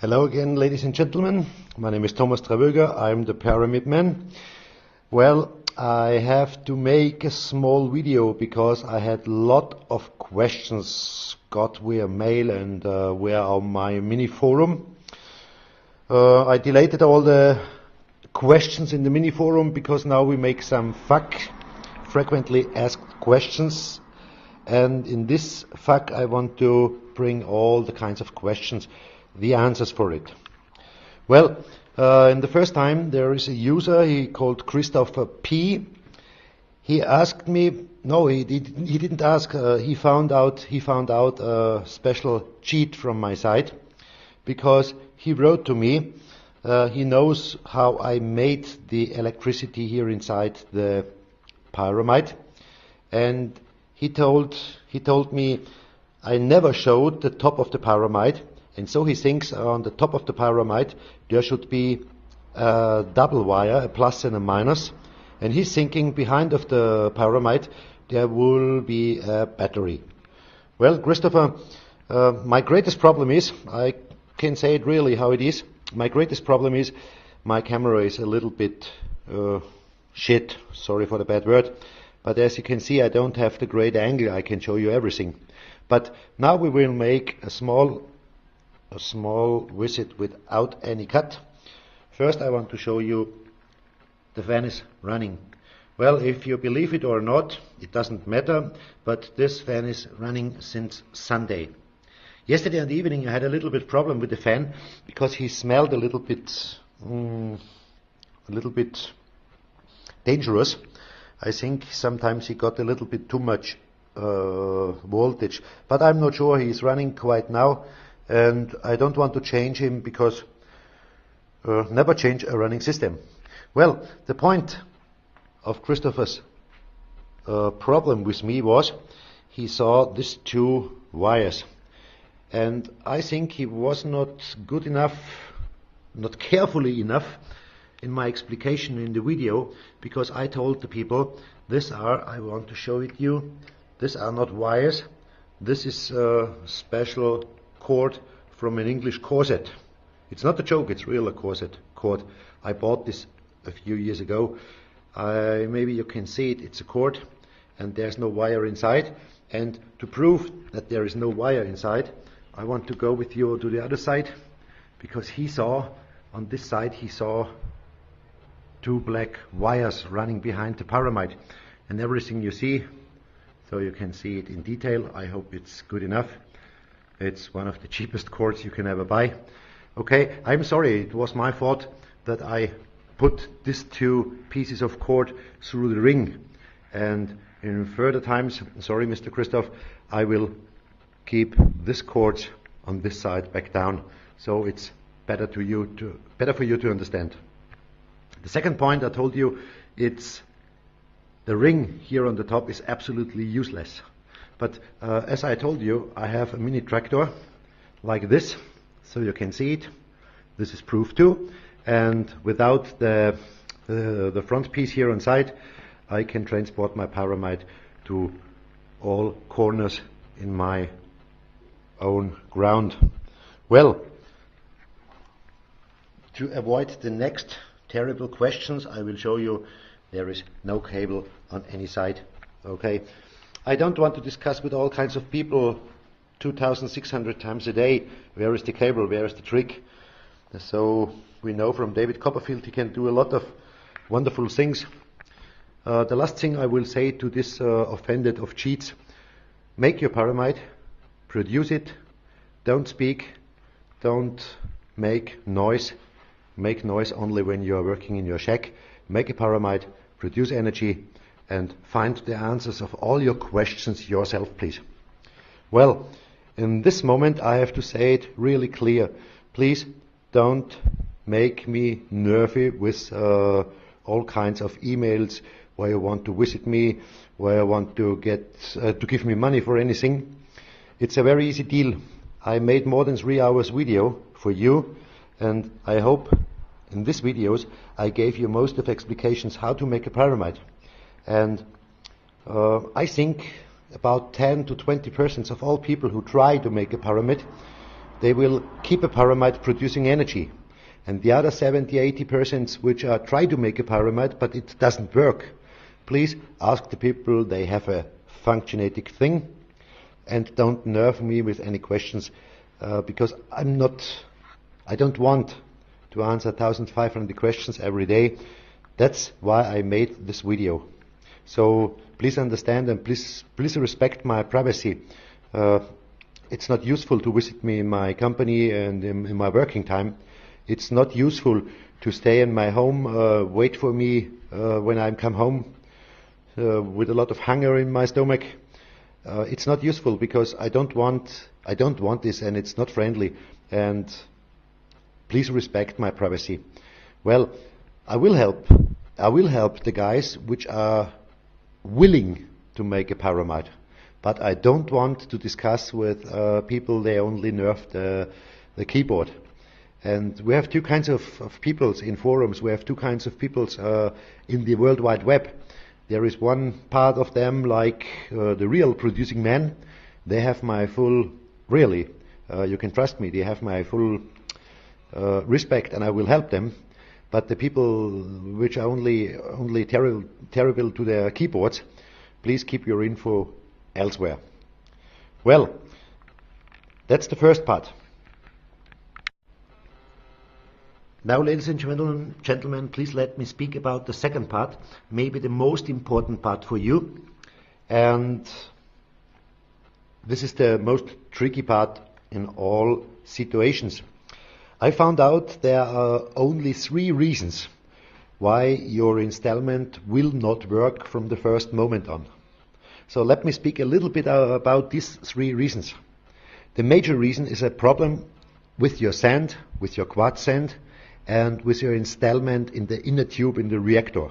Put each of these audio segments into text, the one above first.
Hello again, ladies and gentlemen. My name is Thomas Trawoger. I'm the Pyramid Man. Well, I have to make a small video because I had a lot of questions got via mail and via on my mini forum. I deleted all the questions in the mini forum because now we make some frequently asked questions, and in this I want to bring all the kinds of questions, the answers for it. Well, in the first time there is a user, he called Christopher P. He asked me, no, he didn't ask, he found out a special cheat from my side, because he wrote to me, he knows how I made the electricity here inside the pyramid, and he told me I never showed the top of the pyramid, and so he thinks on the top of the pyramid there should be a double wire, a plus and a minus, and he's thinking behind of the pyramid there will be a battery. Well, Christopher, my greatest problem is, I can say it really how it is, my greatest problem is my camera is a little bit shit, sorry for the bad word, but as you can see I don't have the great angle, I can show you everything. But now we will make a small visit without any cut. First I want to show you the fan is running. Well, if you believe it or not, it doesn't matter, but this fan is running since Sunday. Yesterday in the evening I had a little bit problem with the fan because he smelled a little bit dangerous. I think sometimes he got a little bit too much voltage, but I'm not sure, he's running quite now, and I don't want to change him because never change a running system. Well, the point of Christopher's problem with me was he saw these two wires, and I think he was not good enough, not carefully enough in my explication in the video, because I told the people, I want to show it you, these are not wires, this is a special cord from an English corset. It's not a joke, it's real a corset cord. I bought this a few years ago. Maybe you can see it, it's a cord and there's no wire inside, and to prove that there is no wire inside I want to go with you to the other side, because he saw on this side, he saw two black wires running behind the pyramid, and everything you see, so you can see it in detail. I hope it's good enough. It's one of the cheapest cords you can ever buy. Okay, I'm sorry, it was my fault that I put these two pieces of cord through the ring, and in further times, sorry Mr. Christoph, I will keep this cord on this side back down, so it's better for you to understand. The second point I told you, it's the ring here on the top is absolutely useless. But as I told you, I have a mini tractor like this, so you can see it. This is proof too, and without the front piece here on side, I can transport my pyramid to all corners in my own ground. Well, to avoid the next terrible questions, I will show you there is no cable on any side. Okay, I don't want to discuss with all kinds of people 2,600 times a day where is the cable, where is the trick. So we know from David Copperfield he can do a lot of wonderful things. The last thing I will say to this offended of cheats: make your pyramid, produce it, don't speak, don't make noise. Make noise only when you are working in your shack. Make a pyramid, produce energy, and find the answers of all your questions yourself, please. Well, in this moment I have to say it really clear. Please don't make me nervy with all kinds of emails where you want to visit me, where you want to get to give me money for anything. It's a very easy deal. I made more than 3 hours video for you, and I hope in these videos I gave you most of explications how to make a pyramid. And I think about 10 to 20% of all people who try to make a pyramid they will keep a pyramid producing energy. And the other 70–80% which are try to make a pyramid, but it doesn't work, please ask the people they have a functioning thing, and don't nerve me with any questions, because I don't want to answer 1,500 questions every day. That's why I made this video. So please understand and please respect my privacy. It's not useful to visit me in my company and in my working time. It's not useful to stay in my home, wait for me when I come home with a lot of hunger in my stomach. It's not useful because I don't want this, and it's not friendly. And please respect my privacy. Well, I will help the guys which are willing to make a pyramid, but I don't want to discuss with people they only nerf the keyboard. And we have two kinds of peoples in forums. We have two kinds of peoples in the World Wide Web. There is one part of them, like the real producing men. They have my full, really, you can trust me, they have my full respect, and I will help them. But the people which are only terrible to their keyboards, please keep your info elsewhere. Well, that's the first part. Now, ladies and gentlemen, please let me speak about the second part, maybe the most important part for you. And this is the most tricky part in all situations. I found out there are only 3 reasons why your installment will not work from the first moment on. So let me speak a little bit about these 3 reasons. The major reason is a problem with your sand, with your quartz sand, and with your installment in the inner tube in the reactor.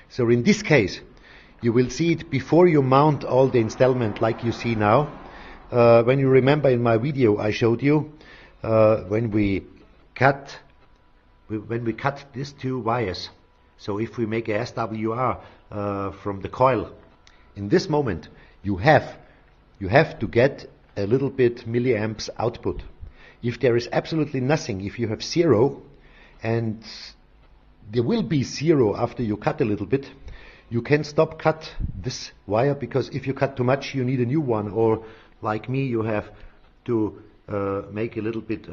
So in this case, you will see it before you mount all the installment like you see now. When you remember in my video I showed you, when we cut these 2 wires, so if we make a SWR from the coil, in this moment you have to get a little bit milliamps output. If there is absolutely nothing, if you have 0, and there will be 0 after you cut a little bit, you can stop cut this wire, because if you cut too much you need a new one, or like me you have to make a little bit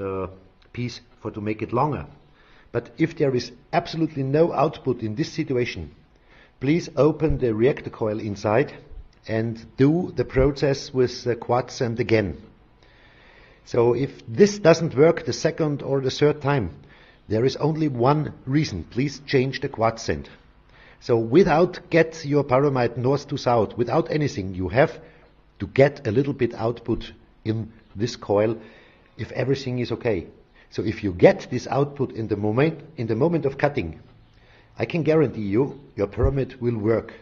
piece to make it longer. But if there is absolutely no output in this situation, please open the reactor coil inside and do the process with the quartz sand again. So if this doesn't work the second or the third time, there is only one reason: please change the quartz sand. So without get your pyramid north to south, without anything, you have to get a little bit output in this coil if everything is okay. So if you get this output in the moment of cutting, I can guarantee you your pyramid will work.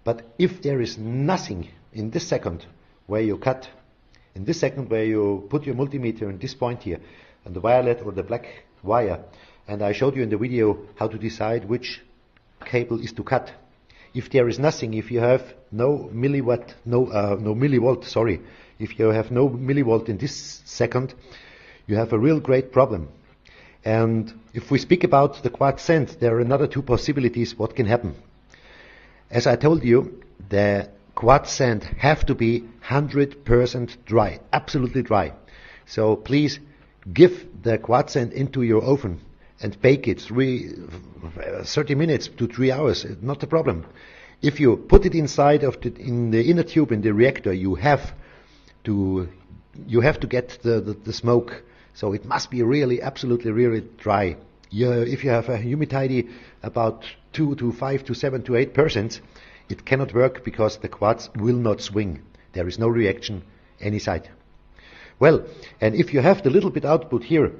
But if there is nothing in this second where you cut, in this second where you put your multimeter in this point here, and the violet or the black wire, and I showed you in the video how to decide which cable is to cut. If there is nothing, if you have no millivolt, if you have no millivolt in this second, you have a real great problem. And if we speak about the quartz sand, there are another 2 possibilities what can happen. As I told you, the quartz sand have to be 100% dry, absolutely dry. So please give the quartz sand into your oven and bake it 30 minutes to 3 hours, not a problem. If you put it inside in the inner tube in the reactor, you have to get the smoke. So it must be really, absolutely, really dry. If you have a humidity about 2 to 5 to 7 to 8%, it cannot work because the quartz will not swing. There is no reaction any side. Well, and if you have the little bit output here,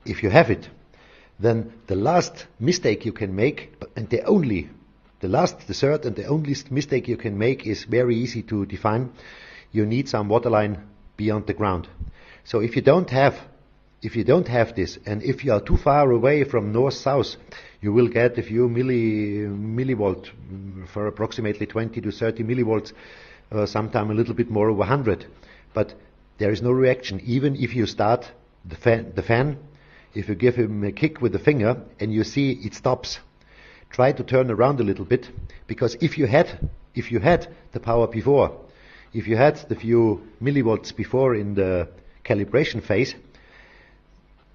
if you have it, then the last mistake you can make, and the third and the only mistake you can make is very easy to define. You need some waterline beyond the ground. So if you don't have this, and if you are too far away from north-south, you will get a few millivolt for approximately 20 to 30 millivolts, sometime a little bit more over 100. But there is no reaction. Even if you start the fan, if you give him a kick with the finger and you see it stops, try to turn around a little bit, because if you had the power before, if you had the few millivolts before in the calibration phase,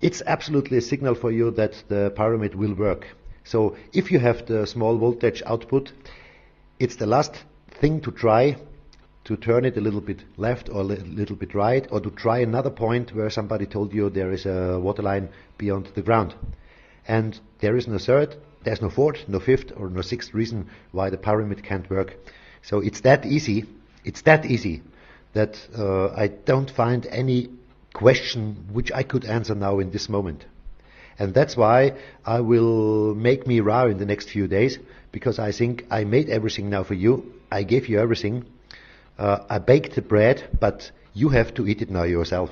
it's absolutely a signal for you that the pyramid will work. So if you have the small voltage output, it's the last thing to try to turn it a little bit left or a little bit right, or to try another point where somebody told you there is a water line beyond the ground. And there is no third, there's no fourth, no fifth, or no sixth reason why the pyramid can't work. So it's that easy that I don't find any question which I could answer now in this moment. And that's why I will make me raw in the next few days, because I think I made everything now for you. I gave you everything. I baked the bread, but you have to eat it now yourself.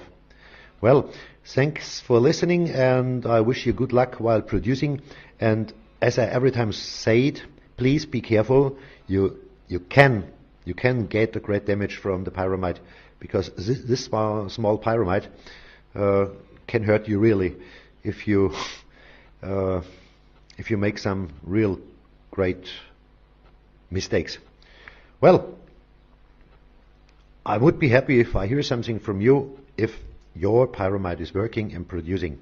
Well, thanks for listening, and I wish you good luck while producing. And as I every time say it, please be careful. You can get a great damage from the pyramid, because this small pyramid can hurt you really if you make some real great mistakes. Well, I would be happy if I hear something from you if your pyramid is working and producing.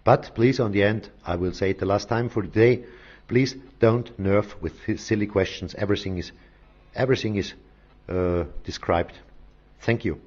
But please, on the end, I will say it the last time for today, please don't nerve with silly questions. Everything is described. Thank you.